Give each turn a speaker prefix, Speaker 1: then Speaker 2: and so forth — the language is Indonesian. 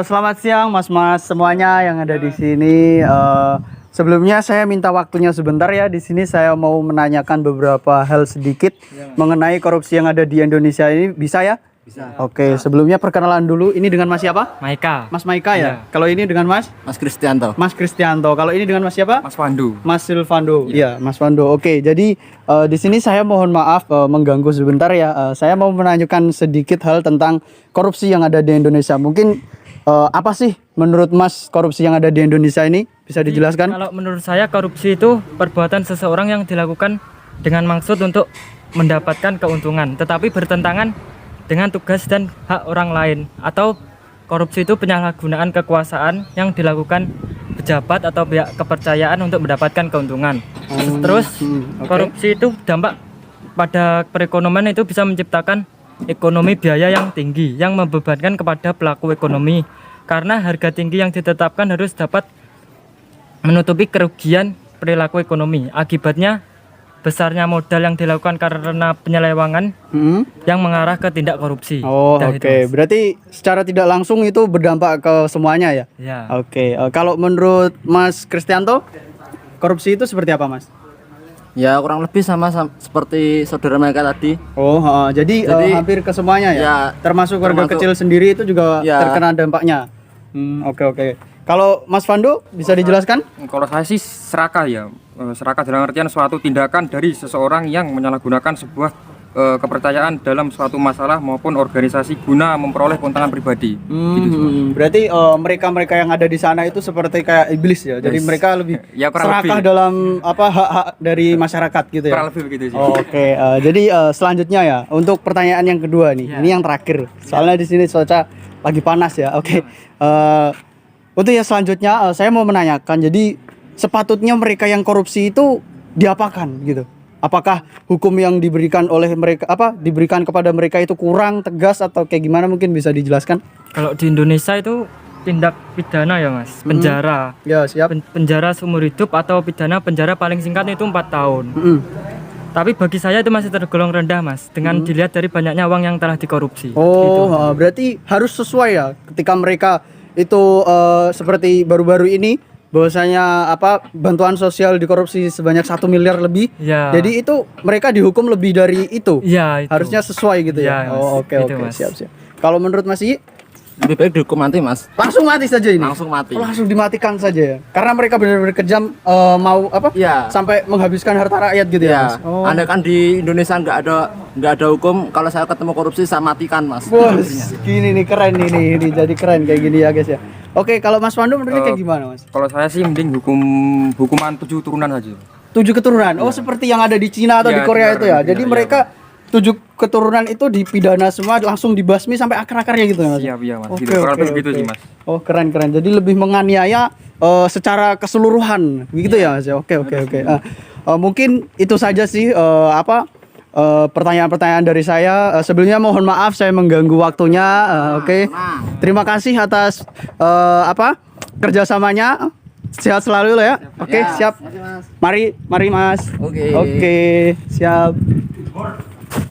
Speaker 1: Selamat siang Mas-mas semuanya yang ada di sini. Sebelumnya saya minta waktunya sebentar ya. Di sini saya mau menanyakan beberapa hal sedikit mengenai korupsi yang ada di Indonesia ini. Bisa ya?
Speaker 2: Bisa.
Speaker 1: Oke, sebelumnya perkenalan dulu. Ini dengan Mas siapa?
Speaker 3: Maika.
Speaker 1: Mas Maika ya?
Speaker 3: Iya.
Speaker 1: Kalau ini dengan Mas?
Speaker 2: Mas Kristianto.
Speaker 1: Mas Kristianto. Kalau ini dengan Mas siapa?
Speaker 3: Mas Pandu.
Speaker 1: Mas Silvando. Iya, Mas Wando. Oke, jadi di sini saya mohon maaf mengganggu sebentar ya. Saya mau menanyakan sedikit hal tentang korupsi yang ada di Indonesia. Mungkin apa sih menurut Mas korupsi yang ada di Indonesia ini? Bisa dijelaskan?
Speaker 3: Kalau menurut saya korupsi itu perbuatan seseorang yang dilakukan dengan maksud untuk mendapatkan keuntungan, tetapi bertentangan dengan tugas dan hak orang lain. Atau korupsi itu penyalahgunaan kekuasaan yang dilakukan pejabat atau pihak kepercayaan untuk mendapatkan keuntungan. Terus
Speaker 1: oke.
Speaker 3: korupsi itu dampak pada perekonomian itu bisa menciptakan ekonomi biaya yang tinggi yang membebankan kepada pelaku ekonomi, karena harga tinggi yang ditetapkan harus dapat menutupi kerugian perilaku ekonomi. Akibatnya besarnya modal yang dilakukan karena penyelewangan yang mengarah ke tindak korupsi.
Speaker 1: Oh,
Speaker 3: Dah
Speaker 1: oke.
Speaker 3: itu, Mas.
Speaker 1: Berarti secara tidak langsung itu berdampak ke semuanya ya?
Speaker 3: Ya.
Speaker 1: Oke. Kalau menurut Mas Kristianto, korupsi itu seperti apa, Mas?
Speaker 2: Ya kurang lebih sama seperti saudara mereka tadi.
Speaker 1: Oh, jadi hampir ke semuanya ya?
Speaker 2: Ya,
Speaker 1: Termasuk warga
Speaker 2: termasuk-
Speaker 1: kecil sendiri itu juga
Speaker 2: Ya.
Speaker 1: terkena dampaknya. Oke. Kalau Mas Fando bisa dijelaskan?
Speaker 4: Kalau saya sih serakah ya. Serakah dalam artian suatu tindakan dari seseorang yang menyalahgunakan sebuah kepercayaan dalam suatu masalah maupun organisasi guna memperoleh keuntungan pribadi. Gitu sih.
Speaker 1: Berarti mereka-mereka yang ada di sana itu seperti kayak iblis ya. Jadi
Speaker 4: Yes.
Speaker 1: mereka lebih
Speaker 4: Ya, kurang
Speaker 1: serakah
Speaker 4: lebih.
Speaker 1: dalam hak-hak dari masyarakat gitu ya.
Speaker 4: Kurang lebih begitu sih.
Speaker 1: Oke, jadi selanjutnya ya untuk pertanyaan yang kedua nih. Ini yang terakhir. Soalnya di sini cuaca lagi panas ya. Oke. Untuk yang selanjutnya saya mau menanyakan. Jadi sepatutnya mereka yang korupsi itu diapakan gitu? Apakah hukum yang diberikan oleh mereka diberikan kepada mereka itu kurang tegas atau kayak gimana, mungkin bisa dijelaskan?
Speaker 3: Kalau di Indonesia itu tindak pidana ya, Mas, penjara.
Speaker 1: Ya, siap.
Speaker 3: Penjara seumur hidup atau pidana penjara paling singkat itu 4 tahun. Tapi bagi saya itu masih tergolong rendah, Mas, dengan dilihat dari banyaknya uang yang telah dikorupsi.
Speaker 1: Oh, berarti harus sesuai ya ketika mereka itu seperti baru-baru ini bahwasanya bantuan sosial dikorupsi sebanyak 1 miliar lebih.
Speaker 3: Ya.
Speaker 1: Jadi itu mereka dihukum lebih dari itu.
Speaker 3: Ya, itu.
Speaker 1: Harusnya sesuai gitu ya.
Speaker 3: Ya, Mas.
Speaker 1: Oh, oke,
Speaker 3: Gitu, Mas.
Speaker 1: siap. Kalau menurut Mas I,
Speaker 2: Lebih baik dihukum mati, Mas.
Speaker 1: langsung mati saja ini.
Speaker 2: Langsung mati.
Speaker 1: Oh, langsung dimatikan saja ya. Karena mereka benar-benar kejam, mau
Speaker 2: Iya.
Speaker 1: sampai menghabiskan harta rakyat gitu ya,
Speaker 2: Ya,
Speaker 1: Mas. Oh.
Speaker 2: Anda kan di Indonesia nggak ada hukum. Kalau saya ketemu korupsi saya matikan, Mas.
Speaker 1: Bos, gini nih keren ini jadi keren kayak gini ya guys ya. Oke, kalau Mas Pandu menurutnya kayak gimana, Mas?
Speaker 4: Kalau saya sih mending hukuman 7 turunan saja.
Speaker 1: 7 keturunan. Oh, seperti yang ada di Cina atau
Speaker 4: Ya,
Speaker 1: di Korea
Speaker 4: benar,
Speaker 1: itu ya.
Speaker 4: benar,
Speaker 1: Jadi
Speaker 4: iya,
Speaker 1: mereka 7 keturunan itu dipidana semua, langsung dibasmi sampai akar-akarnya gitu ya, Mas?
Speaker 4: Iya, Mas.
Speaker 1: Oke,
Speaker 4: Gitu. Kurang
Speaker 1: oke,
Speaker 4: lebih begitu
Speaker 1: oke.
Speaker 4: sih, Mas.
Speaker 1: Oh, keren. Jadi lebih menganiaya secara keseluruhan begitu ya, Mas? Oke. Mungkin itu saja sih pertanyaan-pertanyaan dari saya. Sebelumnya mohon maaf saya mengganggu waktunya. Oke. Terima kasih atas kerjasamanya. Sehat selalu lah ya. Oke, siap. Mari Mas.
Speaker 2: Oke.
Speaker 1: Oke, siap.